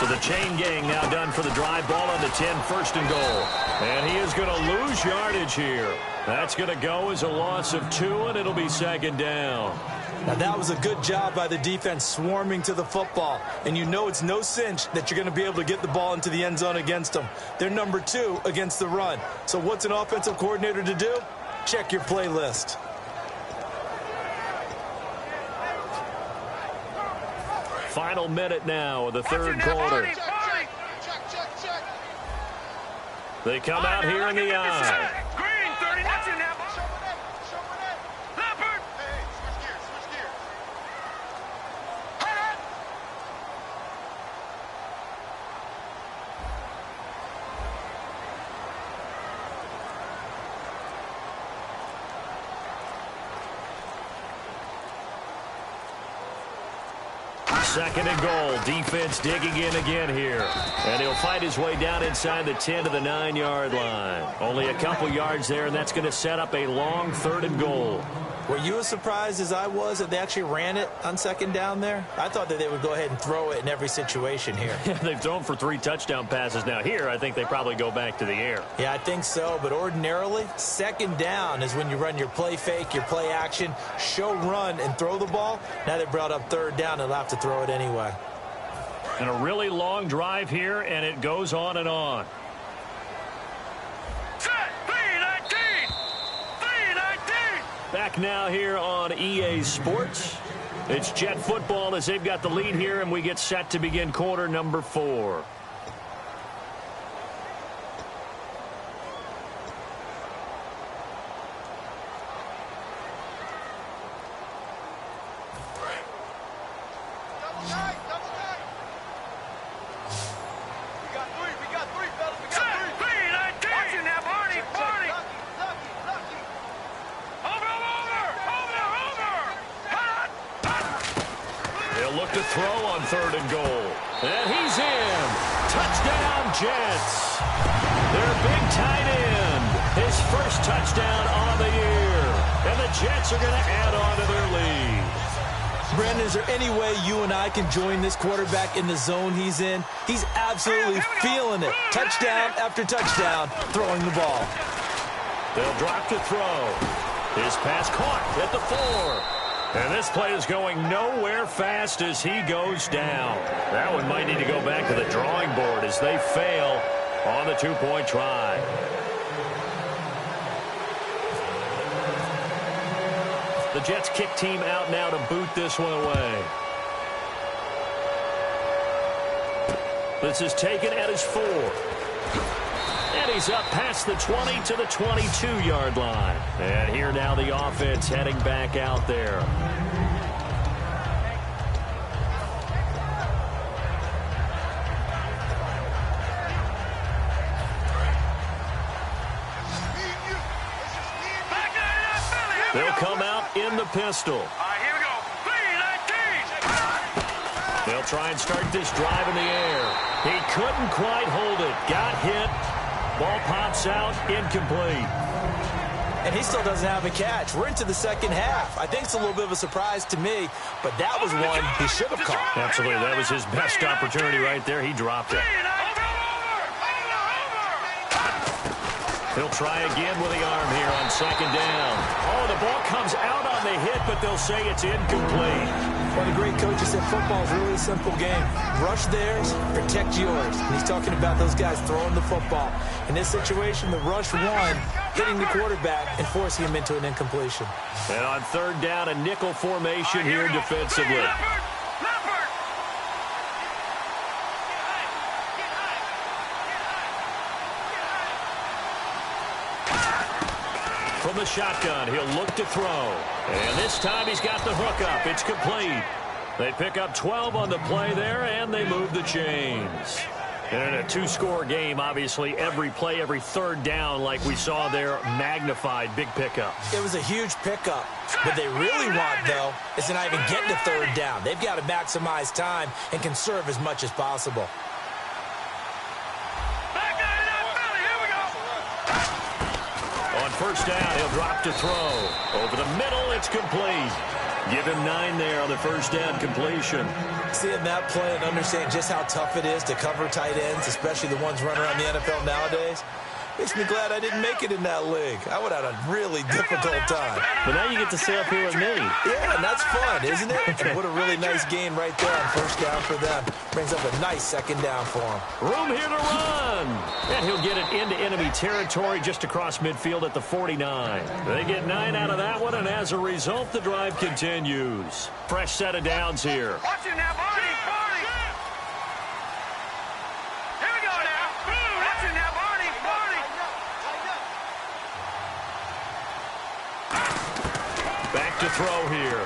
So the chain gang now done for the drive. Ball on the 10, 1st and goal. And he is going to lose yardage here. That's going to go as a loss of 2, and it'll be 2nd down. Now, that was a good job by the defense swarming to the football. And you know it's no cinch that you're going to be able to get the ball into the end zone against them. They're number 2 against the run. So what's an offensive coordinator to do? Check your playlist. Final minute now of the 3rd quarter. They come out here in the eye. Green, 30, watch it now. Leopard. 2nd and goal. Defense digging in again here. And he'll fight his way down inside the 10 to the 9-yard line. Only a couple yards there, and that's going to set up a long 3rd and goal. Were you as surprised as I was that they actually ran it on 2nd down there? I thought that they would go ahead and throw it in every situation here. They've thrown for 3 touchdown passes. Now here, I think they probably go back to the air. Yeah, I think so. But ordinarily, 2nd down is when you run your play fake, your play action, show run, and throw the ball. Now they brought up 3rd down. They'll have to throw it anyway. And a really long drive here, and it goes on and on. Back now here on EA Sports. It's Jet football as they've got the lead here, and we get set to begin quarter number 4. To throw on 3rd and goal. And he's in. Touchdown, Jets. Their big tight end. His first touchdown on the year. And the Jets are going to add on to their lead. Brandon, is there any way you and I can join this quarterback in the zone he's in? He's absolutely feeling it. Touchdown after touchdown, throwing the ball. They'll drop to throw. His pass caught at the 4. And this play is going nowhere fast as he goes down. That one might need to go back to the drawing board as they fail on the 2-point try. The Jets kick team out now to boot this one away. This is taken at his 4. And he's up past the 20 to the 22-yard line. And here now the offense heading back out there. They'll come out in the pistol. All right, here we go. 3-19. They'll try and start this drive in the air. He couldn't quite hold it. Got hit. Ball pops out, incomplete. And he still doesn't have a catch. We're into the 2nd half. I think it's a little bit of a surprise to me, but that was one he should have caught. Absolutely. That was his best opportunity right there. He dropped it. He'll try again with the arm here on 2nd down. Oh, the ball comes out on the hit, but they'll say it's incomplete. One of the great coaches said football is really a simple game. Rush theirs, protect yours. And he's talking about those guys throwing the football. In this situation, the rush won, hitting the quarterback and forcing him into an incompletion. And on 3rd down, a nickel formation here defensively. From the shotgun, he'll look to throw. And this time he's got the hook up. It's complete. They pick up 12 on the play there, and they move the chains. And in a 2-score game, obviously, every play, every 3rd down, like we saw there, magnified. Big pickup. It was a huge pickup. What they really want, though, is to not even get to 3rd down. They've got to maximize time and conserve as much as possible. On 1st down, he'll drop to throw. Over the middle, it's complete. Give him 9 there on the 1st down completion. Seeing that play and understanding just how tough it is to cover tight ends, especially the ones running around the NFL nowadays, makes me glad I didn't make it in that league. I would have had a really difficult time. But now you get to sit up here with me. Yeah, and that's fun, isn't it? And what a really nice gain right there on 1st down for them. Brings up a nice 2nd down for him. Room here to run. And he'll get it into enemy territory just across midfield at the 49. They get 9 out of that one, and as a result, the drive continues. Fresh set of downs here. Watch it now, Barney. Here we go now. Watch it now, Barney. Back to throw here.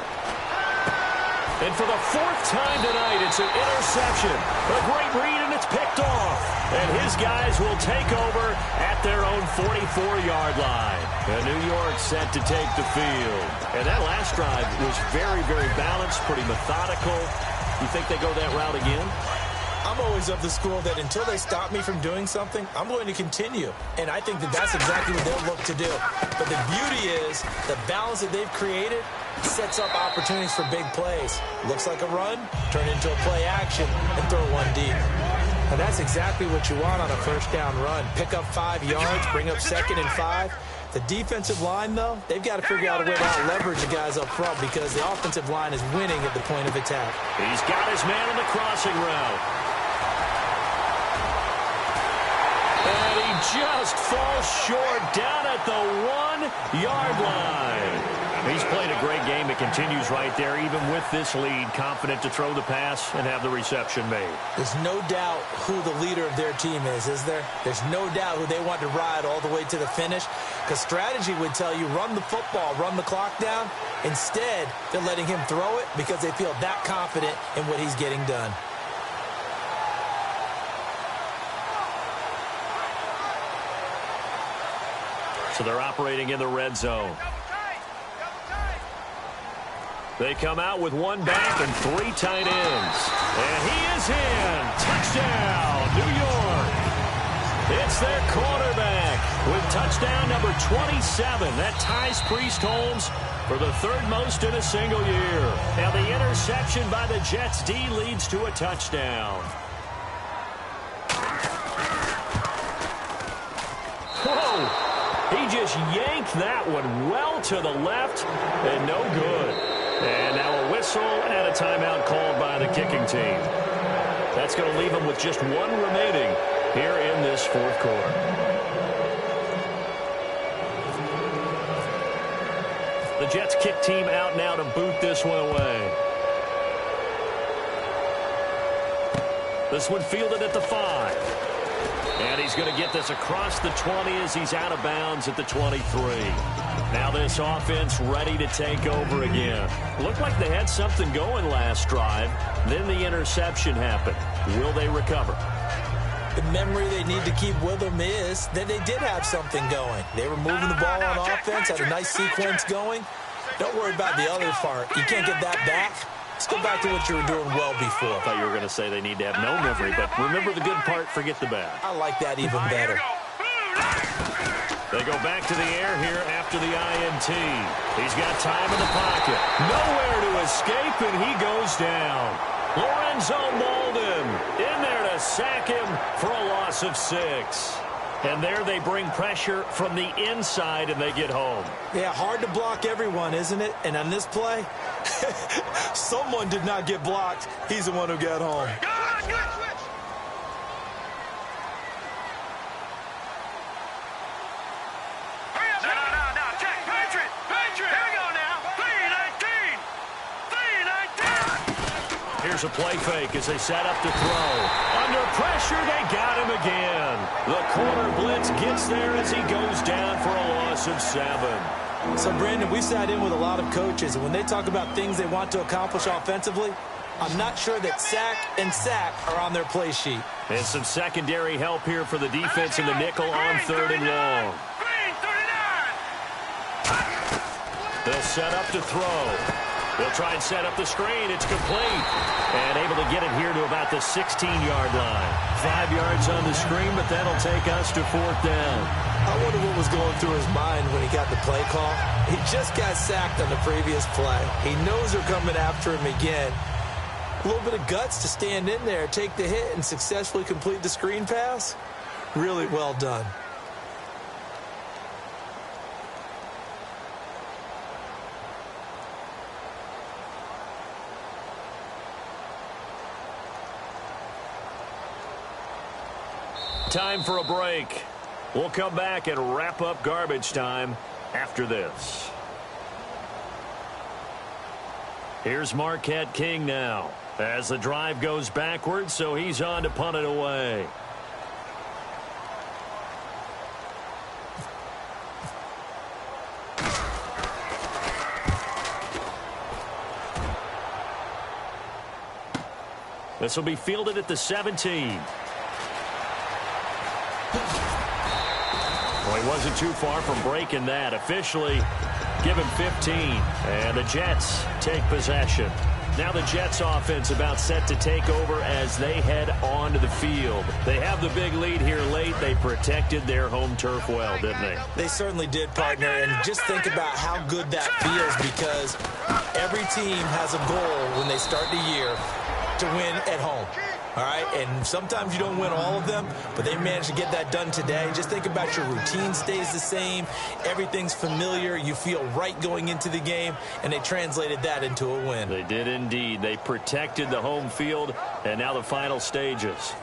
And for the 4th time tonight, it's an interception. A great read, and it's picked off. And his guys will take over at their own 44-yard line. And New York set to take the field. And that last drive was very, very balanced, pretty methodical. You think they go that route again? I'm always of the school that until they stop me from doing something, I'm going to continue. And I think that that's exactly what they'll look to do. But the beauty is the balance that they've created sets up opportunities for big plays. Looks like a run, turn into a play action, and throw one deep. And that's exactly what you want on a first down run. Pick up 5 yards, bring up 2nd and 5. The defensive line, though, they've got to figure out a way to out-leverage the guys up front because the offensive line is winning at the point of attack. He's got his man on the crossing route. And he just falls short down at the 1-yard line. He's played a great game. It continues right there, even with this lead, confident to throw the pass and have the reception made. There's no doubt who the leader of their team is there? There's no doubt who they want to ride all the way to the finish, because strategy would tell you run the football, run the clock down. Instead, they're letting him throw it because they feel that confident in what he's getting done. So they're operating in the red zone. They come out with 1 back and 3 tight ends. And he is in. Touchdown, New York. It's their quarterback with touchdown number 27. That ties Priest Holmes for the 3rd most in a single year. Now the interception by the Jets D leads to a touchdown. Whoa! He just yanked that one well to the left and no good. And now a whistle and a timeout called by the kicking team. That's going to leave them with just 1 remaining here in this 4th quarter. The Jets kick team out now to boot this one away. This one fielded at the 5. And he's going to get this across the 20 as he's out of bounds at the 23. Now this offense ready to take over again. Looked like they had something going last drive. Then the interception happened. Will they recover? The memory they need to keep with them is that they did have something going. They were moving the ball on offense, had a nice sequence going. Don't worry about the other part. You can't get that back. Let's go back to what you were doing well before. I thought you were going to say they need to have no memory, but remember the good part, forget the bad. I like that even better. They go back to the air here after the INT. He's got time in the pocket. Nowhere to escape, and he goes down. Lorenzo Molden in there to sack him for a loss of 6. And there they bring pressure from the inside, and they get home. Yeah, hard to block everyone, isn't it? And on this play, someone did not get blocked. He's the one who got home. No, check. Patriot. Here we go now. 3-19. Here's a play fake as they set up to throw. Under pressure, they got him again. The corner blitz gets there as he goes down for a loss of 7. So, Brandon, we sat in with a lot of coaches, and when they talk about things they want to accomplish offensively, I'm not sure that sack and sack are on their play sheet. And some secondary help here for the defense in the nickel on 3rd and long. Green 39. They'll set up to throw. They'll try and set up the screen. It's complete. And able to get it here to about the 16-yard line. 5 yards on the screen, but that'll take us to 4th down. I wonder what was going through his mind when he got the play call. He just got sacked on the previous play. He knows they're coming after him again. A little bit of guts to stand in there, take the hit, and successfully complete the screen pass. Really well done. Time for a break. We'll come back and wrap up garbage time after this. Here's Marquette King now as the drive goes backwards, so he's on to punt it away. This will be fielded at the 17. Well, he wasn't too far from breaking that. Officially, give him 15. And the Jets take possession. Now the Jets offense about set to take over as they head onto the field. They have the big lead here late. They protected their home turf well, didn't they? They certainly did, partner. And just think about how good that feels, because every team has a goal when they start the year to win at home. All right, and sometimes you don't win all of them, but they managed to get that done today. Just think about your routine stays the same. Everything's familiar. You feel right going into the game, and they translated that into a win. They did indeed. They protected the home field, and now the final stages.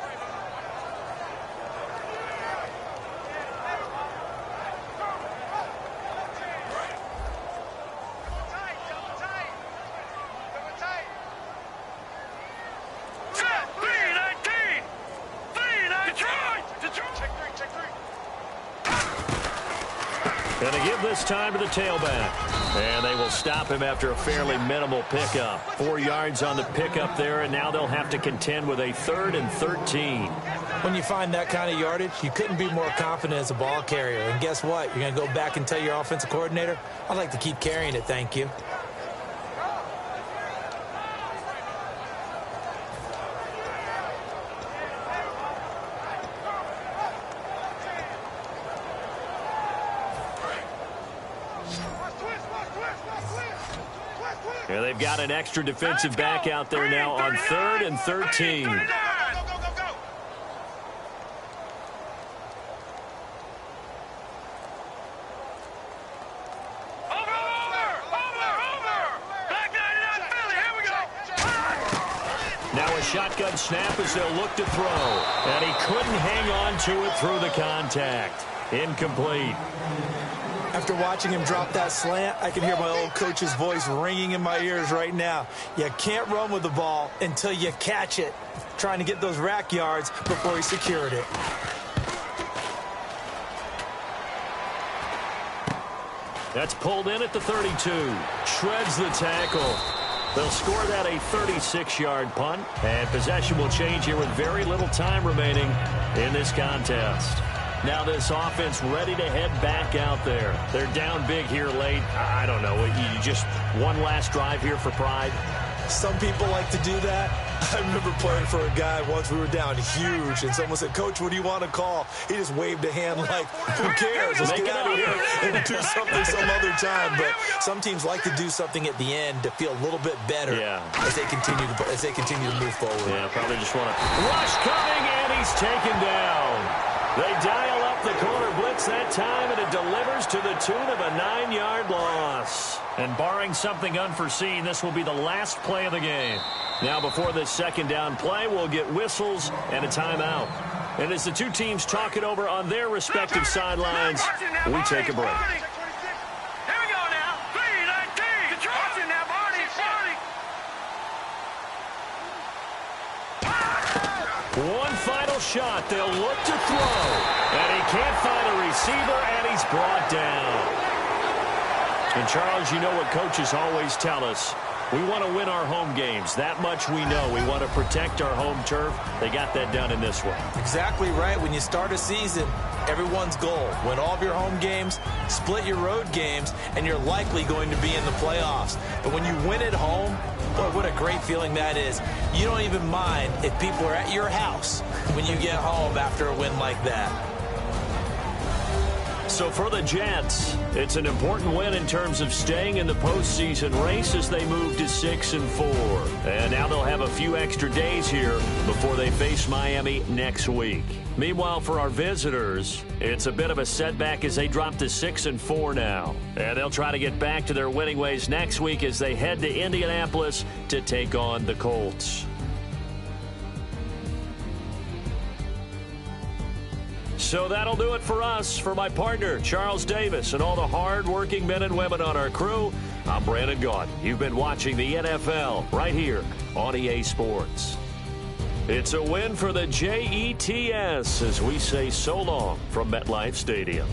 Going to give this time to the tailback. And they will stop him after a fairly minimal pickup. 4 yards on the pickup there, and now they'll have to contend with a 3rd and 13. When you find that kind of yardage, you couldn't be more confident as a ball carrier. And guess what? You're going to go back and tell your offensive coordinator, I'd like to keep carrying it, thank you. Here they've got an extra defensive back out there now on 3rd and 13. Now a shotgun snap as they'll look to throw. And he couldn't hang on to it through the contact. Incomplete. After watching him drop that slant, I can hear my old coach's voice ringing in my ears right now. You can't run with the ball until you catch it. Trying to get those rack yards before he secured it. That's pulled in at the 32. Shreds the tackle. They'll score that a 36-yard punt. And possession will change here with very little time remaining in this contest. Now this offense ready to head back out there. They're down big here late. I don't know. You just one last drive here for pride? Some people like to do that. I remember playing for a guy once. We were down huge, and someone said, Coach, what do you want to call? He just waved a hand like, who cares? Let's get out of here and do something some other time. But some teams like to do something at the end to feel a little bit better as they continue to move forward. Yeah, probably just want to rush coming, and he's taken down. They dial up the corner blitz that time, and it delivers to the tune of a 9-yard loss. And barring something unforeseen, this will be the last play of the game. Now before this second down play, we'll get whistles and a timeout. And as the two teams talk it over on their respective sidelines, we take a break. Here we go now. 3-19. Watching now, Barney. One final shot. They'll look to throw. And he can't find a receiver, and he's brought down. And, Charles, you know what coaches always tell us. We want to win our home games. That much we know. We want to protect our home turf. They got that done in this one. Exactly right. When you start a season, everyone's goal, win all of your home games, split your road games, and you're likely going to be in the playoffs. But when you win at home, boy, what a great feeling that is. You don't even mind if people are at your house when you get home after a win like that. So for the Jets, it's an important win in terms of staying in the postseason race as they move to 6-4. And now they'll have a few extra days here before they face Miami next week. Meanwhile, for our visitors, it's a bit of a setback as they drop to 6-4 now. And they'll try to get back to their winning ways next week as they head to Indianapolis to take on the Colts. So that'll do it for us. For my partner, Charles Davis, and all the hard-working men and women on our crew, I'm Brandon Gaudin. You've been watching the NFL right here on EA Sports. It's a win for the Jets as we say so long from MetLife Stadium.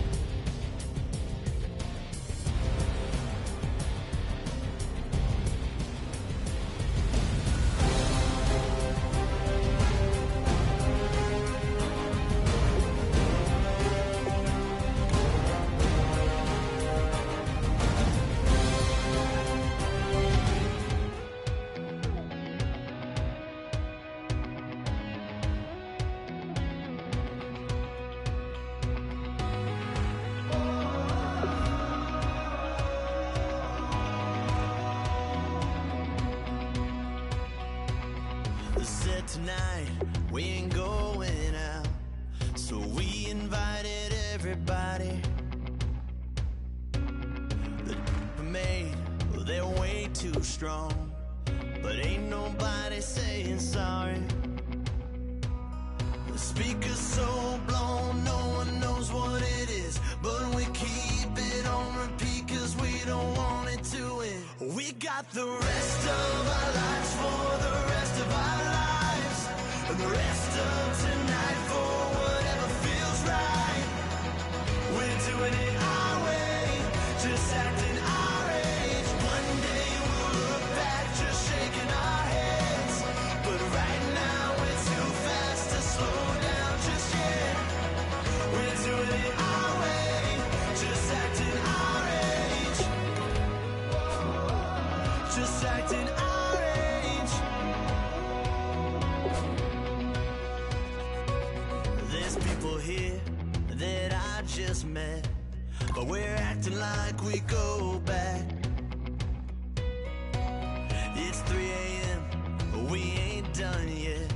tonight, we ain't going out. So we invited everybody. The made, well, they're way too strong, but ain't nobody saying sorry. The speaker's so blown, no one knows what it is, but we keep it on repeat cause we don't want it to end. We got the rest of our lives for the rest of our lives, and the rest of tonight for whatever feels right. We're doing it our way, just acting our age. One day we'll look back just shaking our heads, but right now we're too fast to slow down just yet. We're doing it our way, just acting our age. Just acting our age. There's people here that I just met, but we're acting like we go back. It's 3 a.m., but we ain't done yet,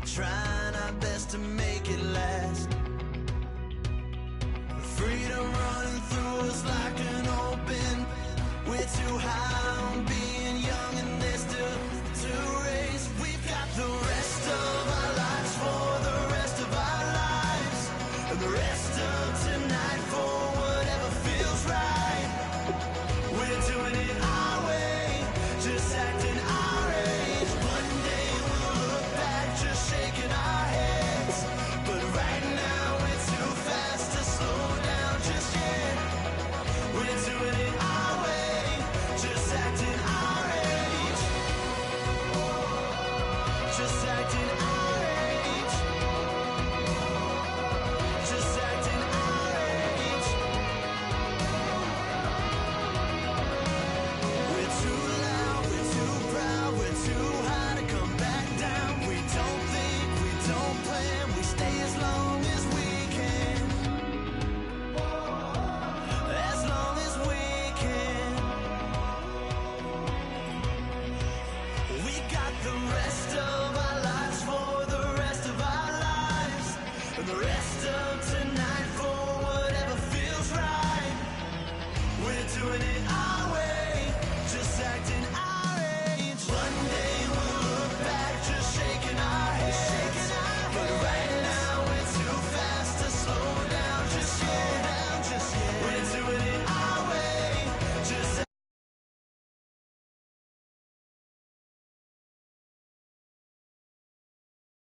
trying our best to make it last. Freedom runs